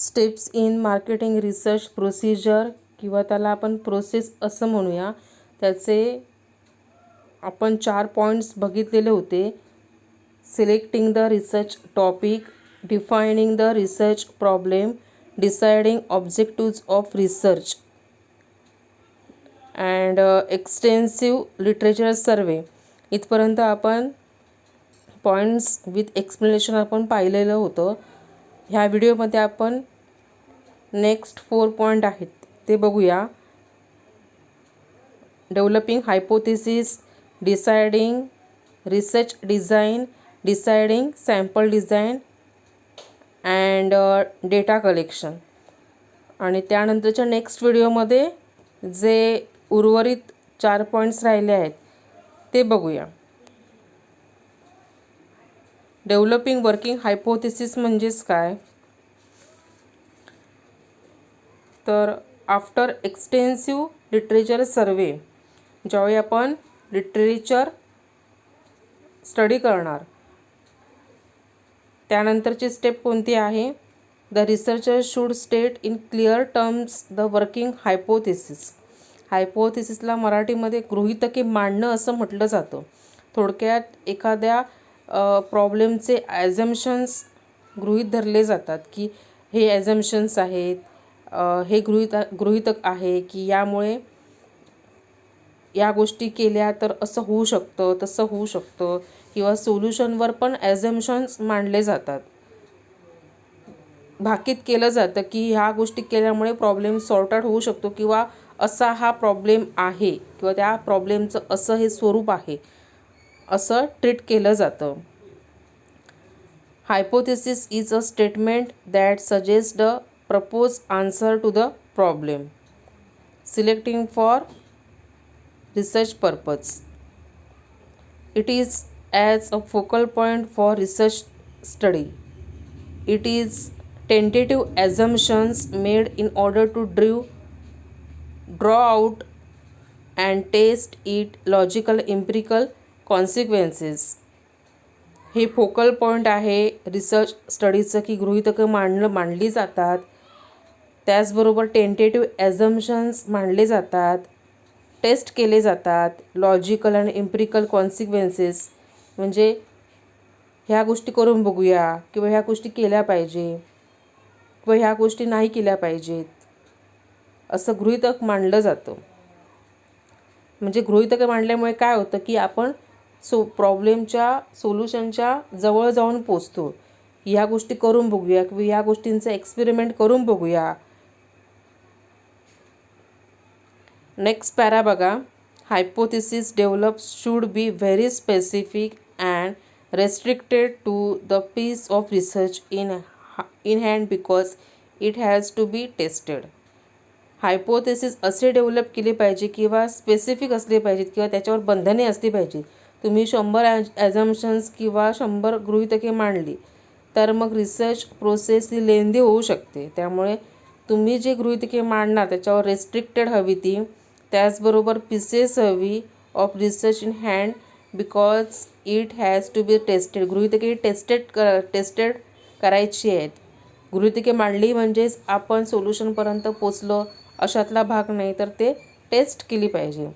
Steps in marketing research procedure किंवा त्याला आपण प्रोसेस असं म्हणूया. त्याचे आपण 4 पॉईंट्स बघितलेले होते. Selecting the research topic, defining the research problem, deciding objectives of research and extensive literature survey. इथपर्यंत आपण पॉईंट्स विथ एक्सप्लेनेशन आपण पाहिलेलं होतं. ह्या व्हिडिओमध्ये आपण नेक्स्ट 4 पॉईंट आहेत ते बघूया. Developing hypothesis, deciding research design, deciding sample design and data collection. आणि त्यानंतरच्या नेक्स्ट व्हिडिओमध्ये जे उर्वरित 4 पॉईंट्स राहिले आहेत ते बघूया. डेव्हलपिंग वर्किंग हायपोथेसिस म्हणजेच काय, तर आफ्टर एक्सटेन्सिव्ह लिटरेचर सर्वे, ज्यावेळी आपण लिटरेचर स्टडी करणार त्यानंतरची स्टेप कोणती आहे, the researcher should state in clear terms the working hypothesis. हायपोथेसिसला मराठीमध्ये गृहीतके मांडणं असं म्हटलं जातं. थोडक्यात एखाद्या प्रॉब्लेमचे ॲझम्पशन्स गृहीत धरले जातात की हे ॲझम्पशन्स आहेत, हे गृहीतक आहे की यामुळे या गोष्टी केल्या तर असं होऊ शकतं, तसं होऊ शकतं, किंवा सोल्युशनवर पण ॲझम्पशन्स मांडले जातात. भाकीत केलं जातं की ह्या गोष्टी केल्यामुळे प्रॉब्लेम सॉर्ट आउट होऊ शकतो किंवा असा हा प्रॉब्लेम आहे किंवा त्या प्रॉब्लेमचं असं हे स्वरूप आहे असं ट्रीट केलं जातं. Hypothesis is a statement that suggest the propose answer to the problem selecting for research purpose. It is as a focal point for research study. It is tentative assumptions made in order to draw out and test it logical empirical consequences. हे focal point आहे research स्टडीचं की गृहीतकं मांडली जातात, त्याचबरोबर tentative ॲझम्पशन्स मांडले जातात, taste केले जातात, लॉजिकल आणि एम्पिरिकल कॉन्सिक्वेन्सेस म्हणजे ह्या गोष्टी करून बघूया किंवा ह्या गोष्टी केल्या पाहिजे किंवा ह्या गोष्टी नाही केल्या पाहिजेत असं गृहीतक मांडलं जातं. म्हणजे गृहीतकं मांडल्यामुळे काय होतं की आपण प्रॉब्लेमच्या सोल्युशनच्या जवळ जाऊन पोचतो. ह्या गोष्टी करून बघूया किंवा ह्या गोष्टींचं एक्सपेरिमेंट करून बघूया. नेक्स्ट पॅरा बघा. Hypothesis develop should be very specific and restricted to the piece of research in hand because it has to be tested. Hypothesis असे डेव्हलप केले पाहिजे किंवा स्पेसिफिक असले पाहिजेत किंवा त्याच्यावर बंधने असली पाहिजेत. तुम्ही 100 ॲझम्पशन्स किंवा 100 गृहीतके मांडली तर मग रिसर्च प्रोसेस ही लेंदी होऊ शकते. त्यामुळे तुम्ही जे गृहीतके मांडणार त्याच्यावर रेस्ट्रिक्टेड हवी ती, त्याचबरोबर पीसेस हवी of research in hand because it has to be tested. गृहीतके टेस्टेड करायची आहेत. गृहीतके मांडली म्हणजेच आपण सोल्युशनपर्यंत पोचलो अशातला भाग नाही, तर ते टेस्ट केली पाहिजे.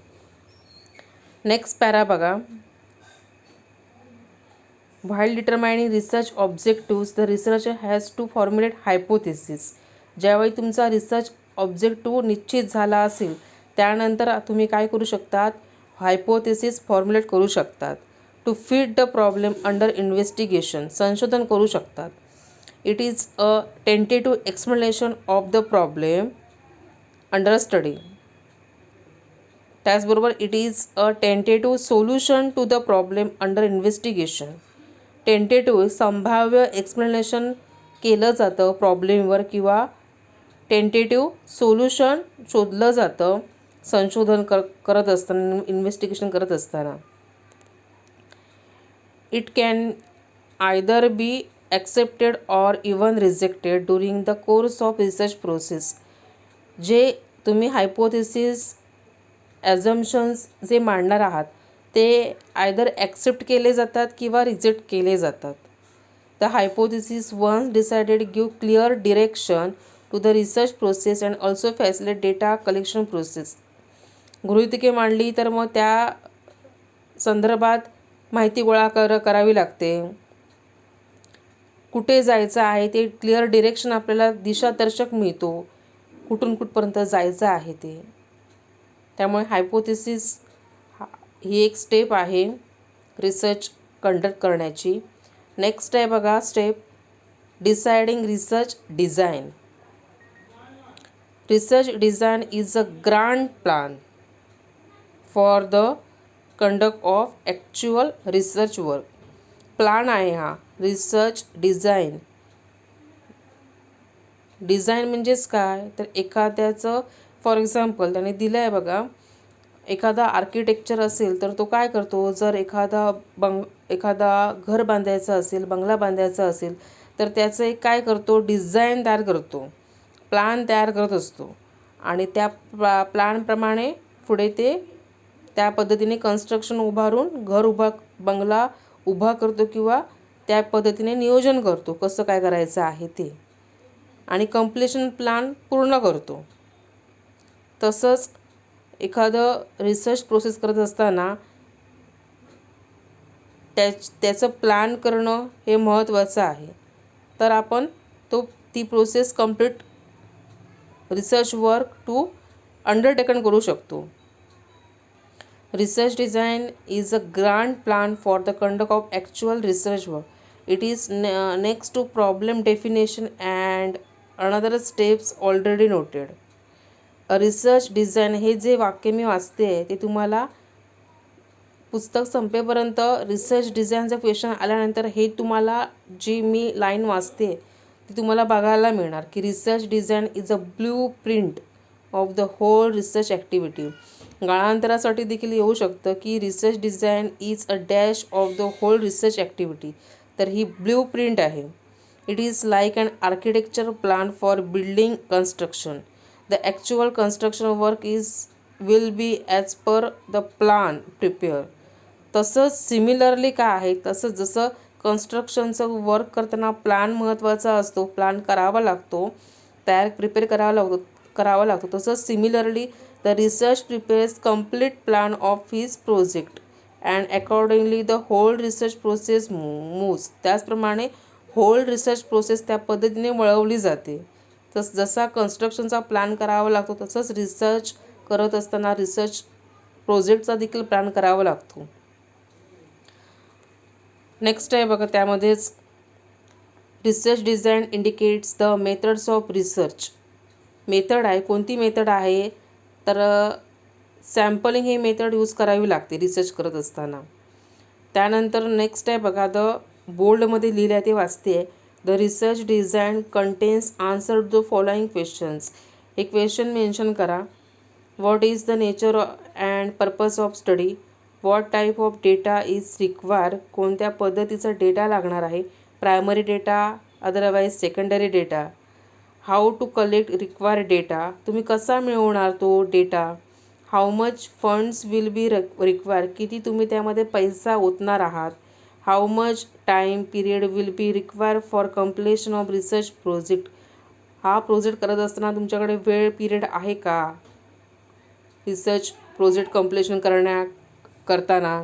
नेक्स्ट पॅरा बघा. While determining research objectives the researcher has to formulate hypothesis. ज्यावेळी तुमचा रिसर्च ऑब्जेक्टिव्ह निश्चित झाला असेल त्यानंतर तुम्ही काय करू शकतात, हायपोथेसिस फॉर्म्युलेट करू शकतात. To fit the problem under investigation, संशोधन करू शकतात. It is a tentative explanation of the problem under study. त्याचबरोबर it is a tentative solution to the problem under investigation. Tentative संभाव्य एक्सप्लेनेशन केलं जातं प्रॉब्लेमवर किंवा टेंटेटिव्ह सोल्युशन शोधलं जातं संशोधन करत असताना, इन्व्हेस्टिगेशन करत असताना. It can either be accepted or even rejected during the course of research process. जे तुम्ही हायपोथेसिस ॲझम्पशन्स जे मांडणार आहात ते आयदर ॲक्सेप्ट केले जातात किंवा रिजेक्ट केले जातात. The hypothesis once decided give clear direction to the research process and also facilitate data collection process. गृहीतके मांडली तर मग त्या संदर्भात माहिती गोळा करावी लागते. कुठे जायचं आहे ते क्लिअर डिरेक्शन आपल्याला दिशादर्शक मिळतो, कुठून कुठपर्यंत जायचं आहे ते. त्यामुळे हायपोथेसिस ही एक स्टेप आहे रिसर्च कंडक्ट करण्याची. नेक्स्ट आहे बघा step deciding research design. Research design is a grand plan for the conduct of actual research work. Plan आहे हा रिसर्च डिझाईन. डिझाईन म्हणजेच काय तर एखाद्याचं फॉर एक्झाम्पल त्याने दिलं आहे बघा, एखादा आर्किटेक्चर असेल तर तो काय करतो, जर एखादा घर बांधायचं असेल, बंगला बांधायचा असेल तर त्याचं एक काय करतो डिझाईन तयार करतो, प्लॅन तयार करत असतो आणि त्या प्लॅनप्रमाणे पुढे ते त्या पद्धतीने कन्स्ट्रक्शन उभारून बंगला उभा करतो किंवा त्या पद्धतीने नियोजन करतो कसं काय करायचं आहे ते आणि कंप्लीशन प्लॅन पूर्ण करतो. तसंच एखादं रिसर्च प्रोसेस करत असताना त्याचं प्लॅन करणं हे महत्त्वाचं आहे. तर आपण ती process complete research work to undertaken करू शकतो. Research design is a grand plan for the conduct of actual research work. It is next to problem definition and another steps already noted. Research design हे जे वाक्य मी वाचते ते तुम्हाला पुस्तक संपेपर्यंत रिसर्च डिझाईनचं क्वेश्चन आल्यानंतर हे तुम्हाला जी मी लाईन वाचते ती तुम्हाला बघायला मिळणार की research design is a blueprint of the whole research activity. गाळांतरासाठी देखील येऊ शकतं की research design is a dash of the whole research activity. तर ही ब्लू प्रिंट आहे. It is like an architecture plan for building construction. The actual construction work will be as per the plan prepare. तसंच similarly काय आहे, तसंच जसं कन्स्ट्रक्शनचं work करताना plan महत्त्वाचा असतो, प्लॅन करावा लागतो, प्रिपेअर करावा लागतो तसंच similarly the research prepares complete plan of his project and accordingly the whole research process moves. त्याचप्रमाणे होल रिसर्च प्रोसेस त्या पद्धतीने वळवली जाते. जसा कन्स्ट्रक्शनचा प्लॅन करावा लागतो तसंच रिसर्च करत असताना रिसर्च प्रोजेक्टचा देखील प्लॅन करावा लागतो. नेक्स्ट आहे बघा त्यामध्येच research design indicates the methods of research. Method आहे, कोणती मेथड आहे तर सॅम्पलिंग ही मेथड यूज करावी लागते रिसर्च करत असताना. त्यानंतर नेक्स्ट आहे बघा द बोल्डमध्ये लिहिलं आहे ते वाचते. The research design contains answer the following questions. हे क्वेश्चन मेन्शन करा. What is the nature and purpose of study. What type of data is require. कोणत्या पद्धतीचा डेटा लागणार आहे. Primary data otherwise secondary data. How to collect require data. तुम्ही कसा मिळवणार तो data. How much funds will be require. किती तुम्ही त्यामध्ये पैसा ओतणार आहात. How much time period will be require for completion of research project. हा प्रोजेक्ट करत असताना तुमच्याकडे वेळ पिरियड आहे का रिसर्च प्रोजेक्ट कम्प्लिशन करताना.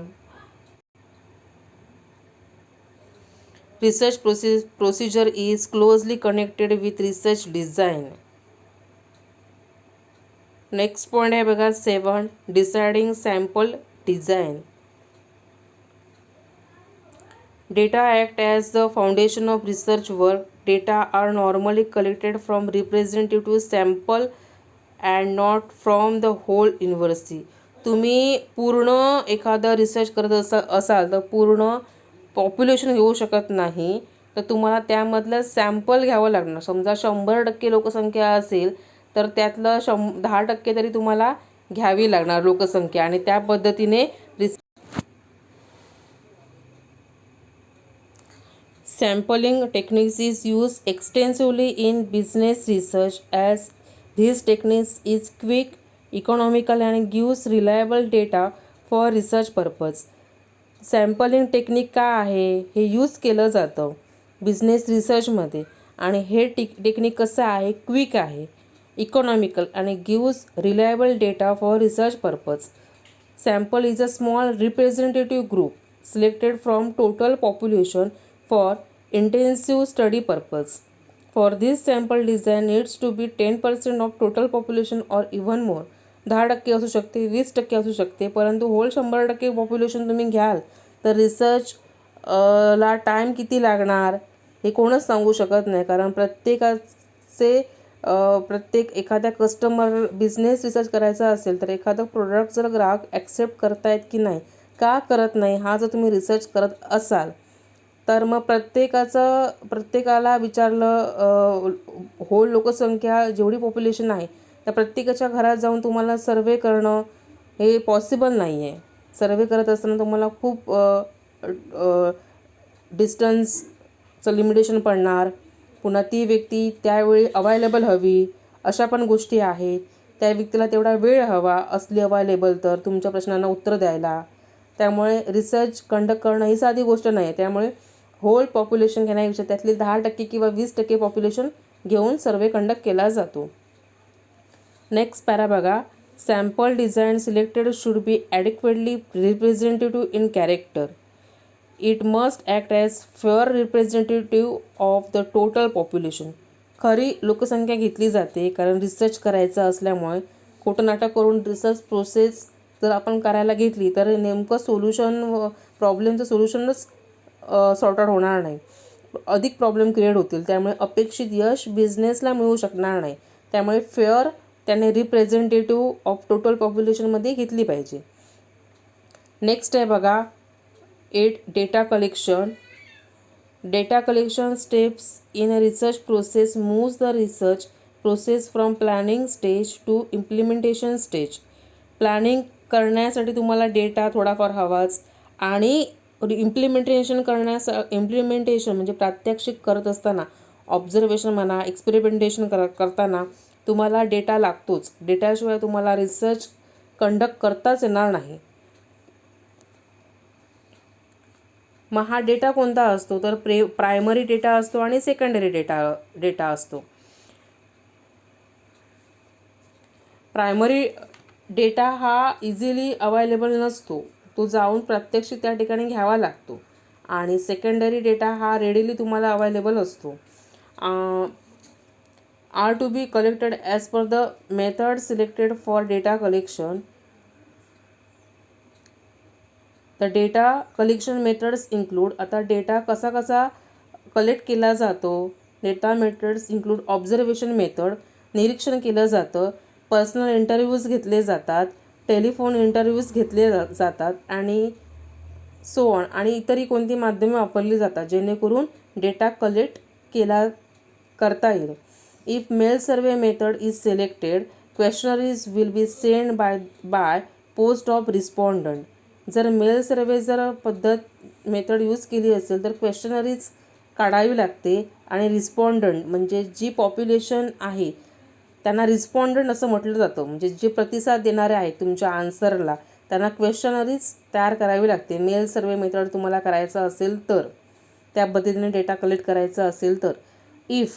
Research procedure is closely connected with research design. Next point आहे बघा 7 deciding sample design. Data act as the foundation of research work. Data are normally collected from representative sample and not from the whole university. तुम्ही पूर्ण एखादा research करत असाल तर पूर्ण population घेऊ शकत नाही, तर तुम्हाला त्यामधलं सॅम्पल घ्यावं लागणार. समजा 100% लोकसंख्या असेल तर त्यातलं 10% तरी तुम्हाला घ्यावी लागणार लोकसंख्या आणि त्या पद्धतीने Sampling techniques is used extensively in business research as this technique is quick, economical and gives reliable data for research purpose. Sampling technique काय आहे हे यूज केलं जातं बिझनेस रिसर्चमध्ये. आणि हे टेक्निक कसं आहे, क्विक आहे, इकॉनॉमिकल आणि gives reliable data for research purpose. Sample is a small representative group selected from total population for intensive study purpose. For this sample design needs to be 10% of total population or even more. 10% असू शकते, 20% असू शकते, परंतु hole 100% population तुम्ही घ्याल तर research ला time किती लागणार हे कोणच सांगू शकत नाही. कारण प्रत्येक एखाद्या कस्टमर बिझनेस रिसर्च करायचा असेल तर एखादं प्रोडक्ट जर ग्राहक ॲक्सेप्ट करतायत की नाही, का करत नाही, हा जर तुम्ही रिसर्च करत असाल तर मग प्रत्येकाला विचारलं, होल लोकसंख्या जेवढी पॉप्युलेशन आहे त्या प्रत्येकाच्या घरात जाऊन तुम्हाला सर्वे करणं हे पॉसिबल नाही आहे. सर्वे करत असताना तुम्हाला खूप डिस्टन्सचं लिमिटेशन पडणार. पुन्हा ती व्यक्ती त्यावेळी अवायलेबल हवी, अशा पण गोष्टी आहेत. त्या व्यक्तीला तेवढा वेळ हवा असली अवायलेबल तर तुमच्या प्रश्नांना उत्तर द्यायला. त्यामुळे रिसर्च कंडक्ट करणं ही साधी गोष्ट नाही आहे. त्यामुळे होल पॉप्युलेशन घेण्यापेक्षा त्यातली 10% किंवा 20% पॉप्युलेशन घेऊन सर्वे कंडक्ट केला जातो. नेक्स्ट पॅरा बघा. Sample design selected should be adequately representative in character. It must act as fair representative of the total population. खरी लोकसंख्या घेतली जाते कारण रिसर्च करायचं असल्यामुळे खोटं नाटक करून रिसर्च प्रोसेस जर आपण करायला घेतली तर नेमकं प्रॉब्लेमचं सोल्युशनच सॉर्ट आउट होणार नाही, अधिक प्रॉब्लेम क्रिएट होतील. त्यामुळे अपेक्षित यश बिझनेसला मिळू शकणार नाही. त्यामुळे फेअर त्याने रिप्रेझेंटेटिव्ह ऑफ टोटल पॉप्युलेशनमध्ये घेतली पाहिजे. नेक्स्ट आहे बघा 8 data collection. Data collection steps in a research process moves the research process from planning stage to implementation stage. Planning करण्यासाठी तुम्हाला डेटा थोडाफार हवाच आणि इम्प्लिमेंटेशन म्हणजे प्रात्यक्षिक करत असताना, ऑब्झर्वेशन म्हणा, एक्सपेरिमेंटेशन करताना तुम्हाला डेटा लागतोच. डेटाशिवाय तुम्हाला रिसर्च कंडक्ट करताच येणार नाही. मग हा डेटा कोणता असतो तर प्रायमरी डेटा असतो आणि सेकंडरी डेटा असतो. प्रायमरी डेटा हा इझिली अवेलेबल नसतो, तो जाऊन प्रात्यक्षिक त्या ठिकाणी घ्यावा लागतो. आणि सेकंडरी डेटा हा रेडिली तुम्हाला अवेलेबल असतो. Are to be collected as per the method selected for data collection. The data collection methods include. आता डेटा कसा कलेक्ट केला जातो. Data methods include observation method, निरीक्षण केलं जातं, पर्सनल इंटरव्ह्यूज घेतले जातात, टेलिफोन इंटरव्ह्यूज घेतले जातात आणि सो ऑन, आणि इतरही कोणती माध्यमे वापरली जातात जेणेकरून डेटा कलेक्ट करता येईल. If mail survey method is selected, questionnaires will be send by post of respondent. जर मेल सर्वे मेथड यूज केली असेल तर क्वेश्चनरीज काढावी लागते आणि रिस्पॉन्डंट म्हणजे जी पॉप्युलेशन आहे त्यांना रिस्पॉन्डंट असं म्हटलं जातं. म्हणजे जे प्रतिसाद देणारे आहेत तुमच्या आन्सरला त्यांना क्वेश्चनरीज तयार करावी लागते. मेल सर्वे मेथड तुम्हाला करायचं असेल तर, त्या पद्धतीने डेटा कलेक्ट करायचा असेल तर. If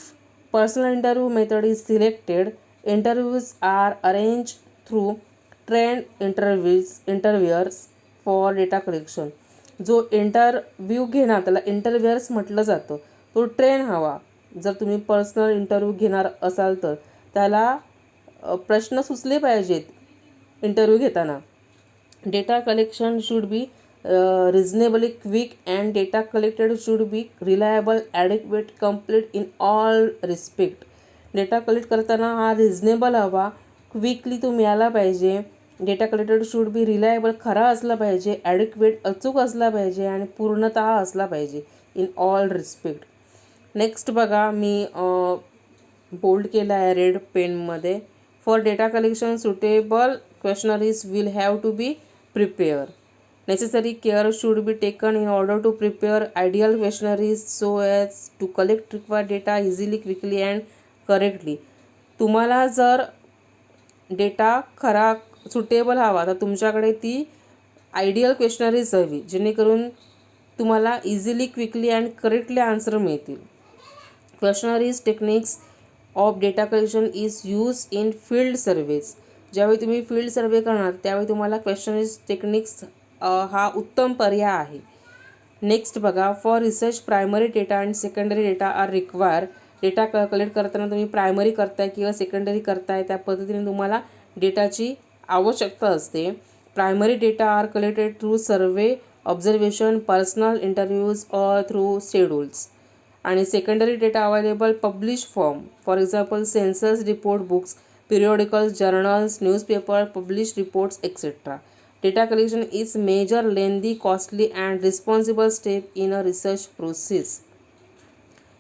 personal interview method is selected, interviews are arrange through trained interviewers for data collection. जो इंटरव्ह्यू घेणार त्याला इंटरव्ह्यूअर्स म्हटलं जातं, तो ट्रेन हवा. जर तुम्ही पर्सनल इंटरव्ह्यू घेणार असाल तर त्याला प्रश्न सुचले पाहिजेत इंटरव्ह्यू घेताना. Data collection should be reasonably quick and data collected should be reliable, adequate, complete in all respect. Data collect करताना हा रिजनेबल हवा, क्विकली तो मिळाला पाहिजे. Data collected should be reliable, खरा असला पाहिजे, ॲडिक्वेट, अचूक असला पाहिजे आणि पूर्णतः असला पाहिजे इन ऑल रिस्पेक्ट. नेक्स्ट बघा, मी बोल्ड केला आहे रेड पेनमध्ये. For data collection suitable questionnaires will have to be prepare. Necessary care should be taken in order to prepare ideal questionnaires so as to collect required data easily, quickly and correctly. तुम्हाला जर data खरा suitable हवा तर तुमच्याकडे ती ideal questionnaires हवी जेणेकरून तुम्हाला easily, quickly and correctly answer मिळतील. Questionnaires techniques of data collection is use in field surveys. ज्यावेळी तुम्ही फील्ड सर्वे करणार त्यावेळी तुम्हाला क्वेश्चनरीज टेक्निक्स हा उत्तम पर्याय आहे. नेक्स्ट बघा, for research primary data and secondary data are require. Data collect करताना तुम्ही प्रायमरी करताय किंवा सेकंडरी करताय त्या पद्धतीने तुम्हाला डेटाची आवश्यकता असते. Primary data are collected through survey, observation, personal interviews or through schedules. आणि secondary data available publish form, for example census report books, periodicals, journals, newspaper, publish reports etcetera. Data collection is major lengthy, costly and responsible step in a research process.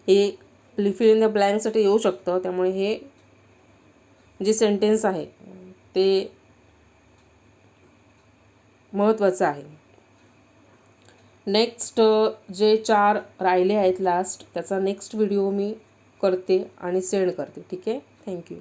हे fill in the ब्लँकसाठी येऊ शकतं, त्यामुळे हे जे sentence आहे ते महत्त्वाचं आहे. नेक्स्ट जे 4 राहिले आहेत लास्ट, त्याचा नेक्स्ट व्हिडिओ मी करते आणि सेंड करते. ठीक आहे, थँक्यू.